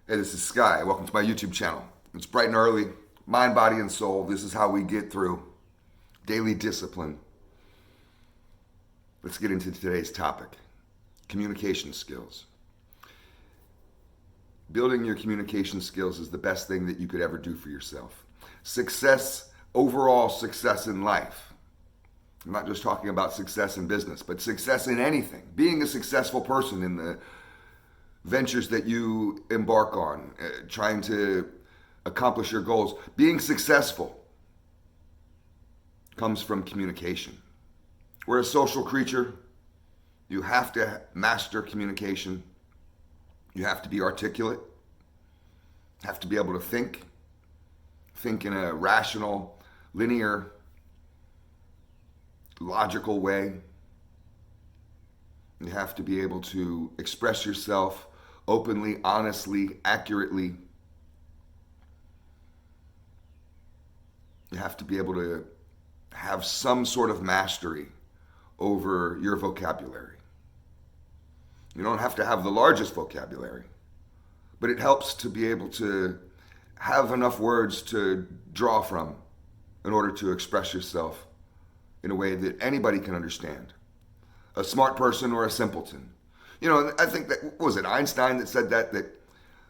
Hey, this is Sky. Welcome to my YouTube channel. It's bright and early. Mind, body, and soul. This is how we get through daily discipline. Let's get into today's topic. Communication skills. Building your communication skills is the best thing that you could ever do for yourself. Success, overall success in life. I'm not just talking about success in business, but success in anything. Being a successful person in the ventures that you embark on, trying to accomplish your goals. Being successful comes from communication. We're a social creature. You have to master communication. You have to be articulate. You have to be able to think in a rational, linear, logical way. You have to be able to express yourself openly, honestly, accurately. You have to be able to have some sort of mastery over your vocabulary. You don't have to have the largest vocabulary, but it helps to be able to have enough words to draw from in order to express yourself in a way that anybody can understand. A smart person or a simpleton. You know, I think that, what was it, Einstein that said that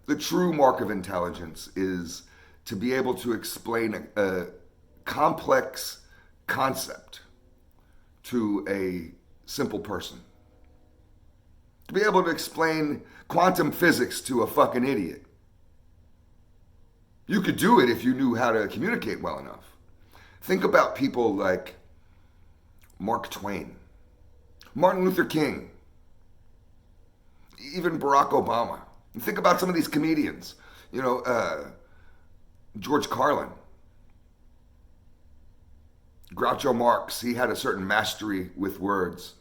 the true mark of intelligence is to be able to explain a complex concept to a simple person. To be able to explain quantum physics to a fucking idiot. You could do it if you knew how to communicate well enough. Think about people like Mark Twain, Martin Luther King, even Barack Obama. And think about some of these comedians, George Carlin, Groucho Marx. He had a certain mastery with words.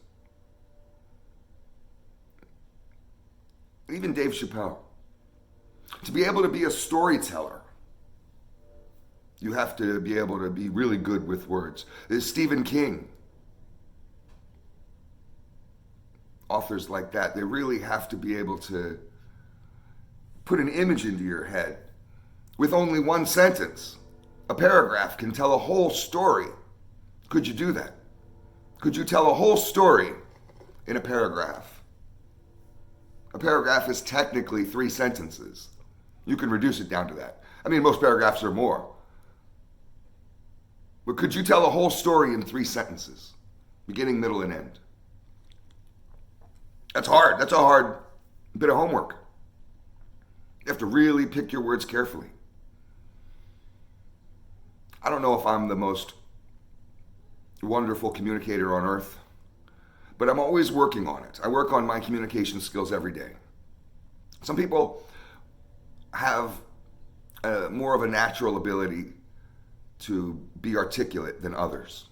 Even Dave Chappelle. To be able to be a storyteller, you have to be able to be really good with words. There's Stephen King. Authors like that, they really have to be able to put an image into your head with only one sentence. A paragraph can tell a whole story. Could you do that? Could you tell a whole story in a paragraph? A paragraph is technically 3 sentences. You can reduce it down to that. I mean, most paragraphs are more. But could you tell a whole story in 3 sentences? Beginning, middle, and end. That's hard. That's a hard bit of homework. You have to really pick your words carefully. I don't know if I'm the most wonderful communicator on earth, but I'm always working on it. I work on my communication skills every day. Some people have more of a natural ability to be articulate than others,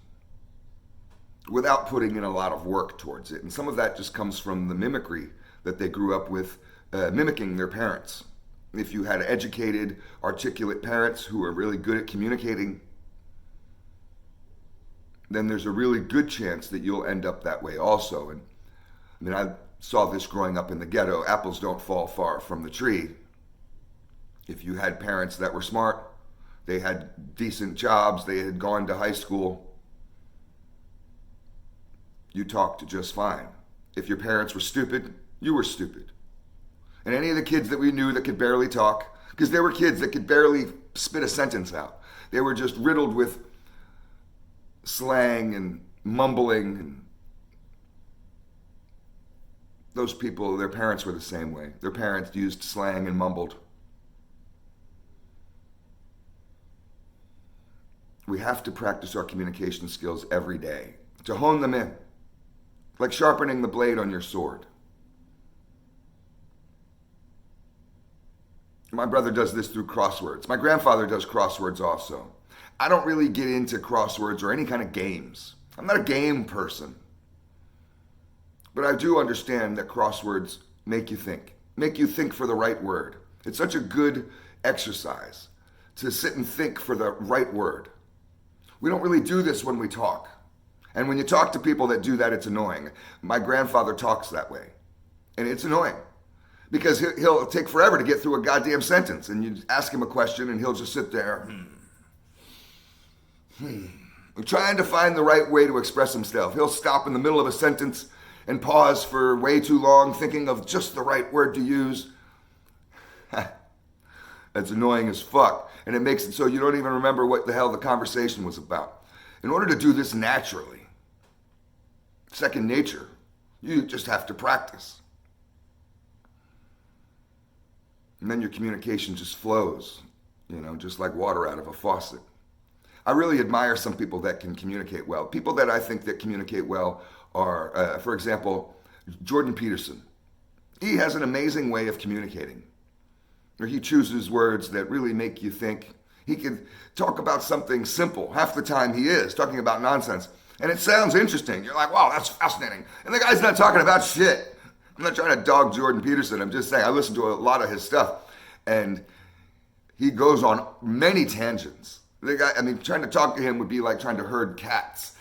without putting in a lot of work towards it. And some of that just comes from the mimicry that they grew up with, mimicking their parents. If you had educated, articulate parents who are really good at communicating, then there's a really good chance that you'll end up that way also. And I mean, I saw this growing up in the ghetto. Apples don't fall far from the tree. If you had parents that were smart, they had decent jobs, they had gone to high school, you talked just fine. If your parents were stupid, you were stupid. And any of the kids that we knew that could barely talk, because there were kids that could barely spit a sentence out. They were just riddled with slang and mumbling. And those people, their parents were the same way. Their parents used slang and mumbled. We have to practice our communication skills every day to hone them in. Like sharpening the blade on your sword. My brother does this through crosswords. My grandfather does crosswords also. I don't really get into crosswords or any kind of games. I'm not a game person. But I do understand that crosswords make you think for the right word. It's such a good exercise to sit and think for the right word. We don't really do this when we talk. And when you talk to people that do that, it's annoying. My grandfather talks that way, and it's annoying. Because he'll take forever to get through a goddamn sentence. And you ask him a question and he'll just sit there, trying to find the right way to express himself. He'll stop in the middle of a sentence and pause for way too long, thinking of just the right word to use. That's annoying as fuck. And it makes it so you don't even remember what the hell the conversation was about. In order to do this naturally, second nature, you just have to practice. And then your communication just flows, just like water out of a faucet. I really admire some people that can communicate well. People that I think that communicate well are, for example, Jordan Peterson. He has an amazing way of communicating. Or he chooses words that really make you think. He can talk about something simple. Half the time he is talking about nonsense. And it sounds interesting. You're like, wow, that's fascinating. And the guy's not talking about shit. I'm not trying to dog Jordan Peterson. I'm just saying I listen to a lot of his stuff. And he goes on many tangents. The guy, trying to talk to him would be like trying to herd cats.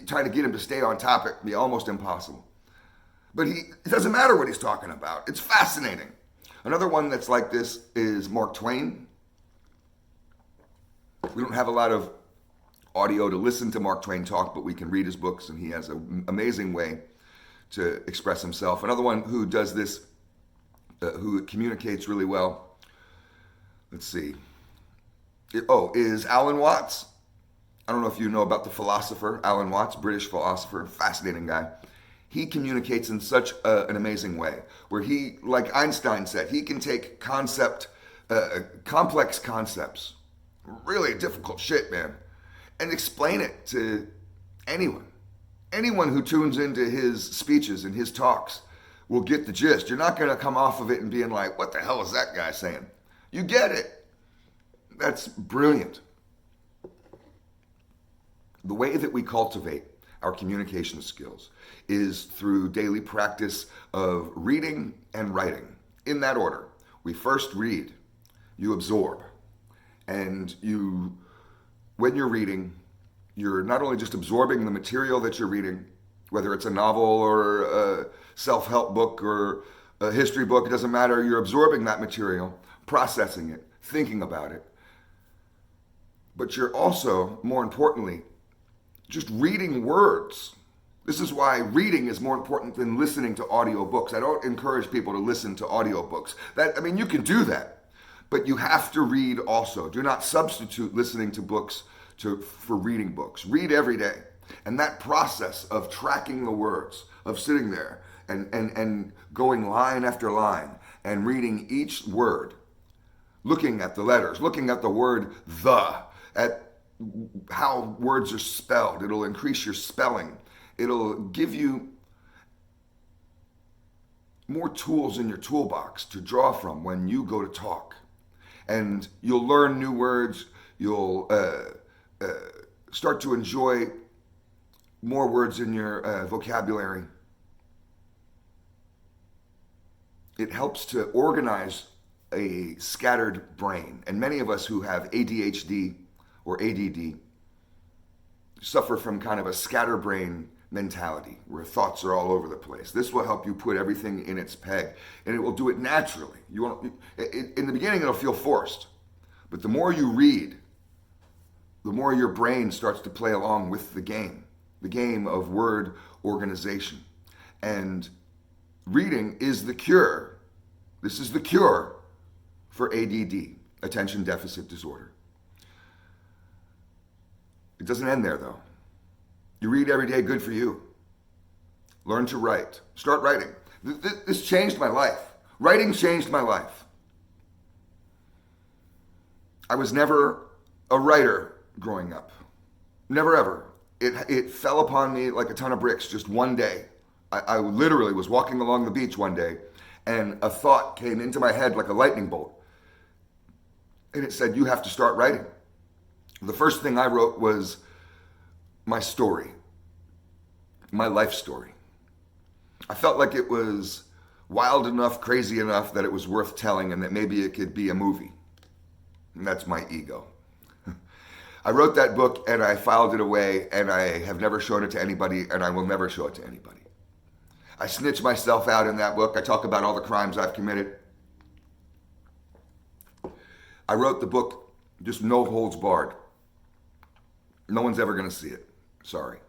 Trying to get him to stay on topic would be almost impossible. But it doesn't matter what he's talking about. It's fascinating. Another one that's like this is Mark Twain. We don't have a lot of audio to listen to Mark Twain talk, but we can read his books, and he has an amazing way to express himself. Another one who does this, who communicates really well, let's see, is Alan Watts. I don't know if you know about the philosopher, Alan Watts, British philosopher, fascinating guy. He communicates in such an amazing way, where he, like Einstein said, he can take complex concepts, really difficult shit, man, and explain it to anyone. Anyone who tunes into his speeches and his talks will get the gist. You're not going to come off of it and being like, what the hell is that guy saying? You get it. That's brilliant. The way that we cultivate our communication skills is through daily practice of reading and writing. In that order. We first read, you absorb, and when you're reading, you're not only just absorbing the material that you're reading, whether it's a novel or a self-help book or a history book, it doesn't matter, you're absorbing that material, processing it, thinking about it. But you're also, more importantly, just reading words. This is why reading is more important than listening to audiobooks. I don't encourage people to listen to audiobooks. You can do that, but you have to read also. Do not substitute listening to books for reading books. Read every day. And that process of tracking the words, of sitting there and going line after line and reading each word, looking at the letters, looking at the word the, at how words are spelled. It'll increase your spelling. It'll give you more tools in your toolbox to draw from when you go to talk. And you'll learn new words. You'll start to enjoy more words in your vocabulary. It helps to organize a scattered brain. And many of us who have ADHD or ADD suffer from kind of a scatterbrain mentality where thoughts are all over the place. This will help you put everything in its peg, and it will do it naturally. In the beginning, it'll feel forced, but the more you read, the more your brain starts to play along with the game of word organization. And reading is the cure. This is the cure for ADD, attention deficit disorder. It doesn't end there, though. You read every day, good for you. Learn to write. Start writing. This changed my life. Writing changed my life. I was never a writer growing up. Never, ever. It fell upon me like a ton of bricks just one day. I literally was walking along the beach one day, and a thought came into my head like a lightning bolt. And it said, you have to start writing. The first thing I wrote was my story, my life story. I felt like it was wild enough, crazy enough that it was worth telling and that maybe it could be a movie. And that's my ego. I wrote that book and I filed it away, and I have never shown it to anybody, and I will never show it to anybody. I snitch myself out in that book. I talk about all the crimes I've committed. I wrote the book just no holds barred. No one's ever going to see it. Sorry.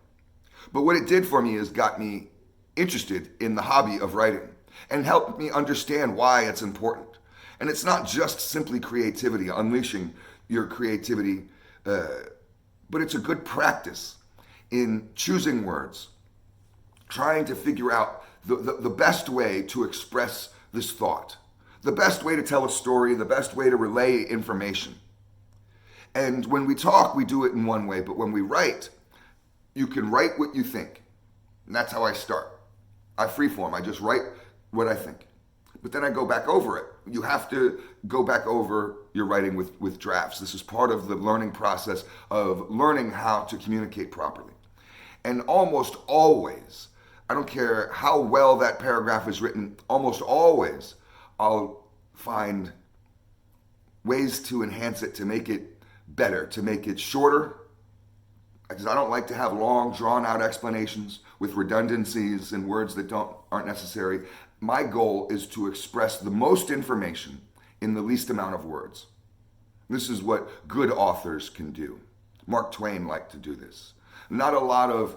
But what it did for me is got me interested in the hobby of writing and helped me understand why it's important. And it's not just simply creativity, unleashing your creativity, but it's a good practice in choosing words, trying to figure out the best way to express this thought, the best way to tell a story, the best way to relay information. And when we talk, we do it in one way, but when we write, you can write what you think. And that's how I start. I freeform, I just write what I think. But then I go back over it. You have to go back over your writing with drafts. This is part of the learning process of learning how to communicate properly. And almost always, I don't care how well that paragraph is written, almost always I'll find ways to enhance it, to make it better, to make it shorter, because I don't like to have long, drawn-out explanations with redundancies and words that aren't necessary. My goal is to express the most information in the least amount of words. This is what good authors can do. Mark Twain liked to do this. Not a lot of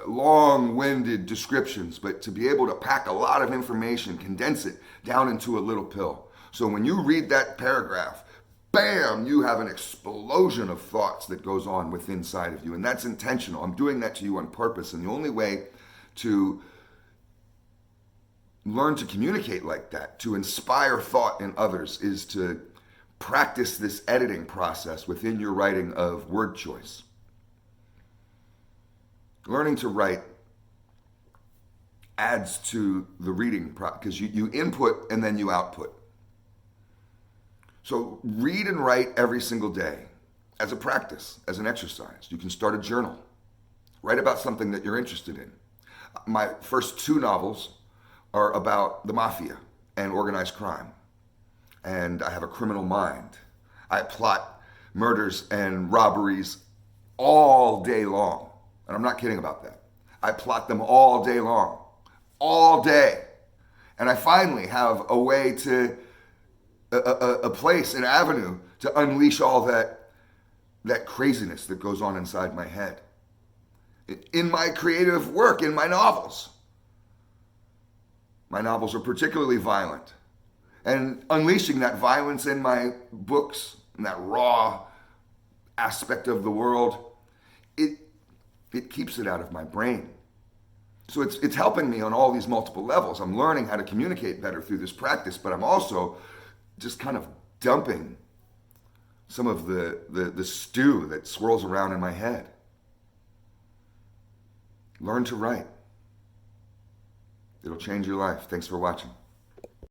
long-winded descriptions, but to be able to pack a lot of information, condense it down into a little pill. So when you read that paragraph, bam, you have an explosion of thoughts that goes on within inside of you. And that's intentional. I'm doing that to you on purpose. And the only way to learn to communicate like that, to inspire thought in others, is to practice this editing process within your writing of word choice. Learning to write adds to the reading because you input and then you output. So read and write every single day as a practice, as an exercise. You can start a journal. Write about something that you're interested in. My first 2 novels are about the mafia and organized crime. And I have a criminal mind. I plot murders and robberies all day long. And I'm not kidding about that. I plot them all day long. All day. And I finally have a way to, a place, an avenue to unleash all that craziness that goes on inside my head. In my creative work, in my novels. My novels are particularly violent. And unleashing that violence in my books, and that raw aspect of the world, it keeps it out of my brain. So it's helping me on all these multiple levels. I'm learning how to communicate better through this practice, but I'm also just kind of dumping some of the stew that swirls around in my head. Learn to write. It'll change your life. Thanks for watching.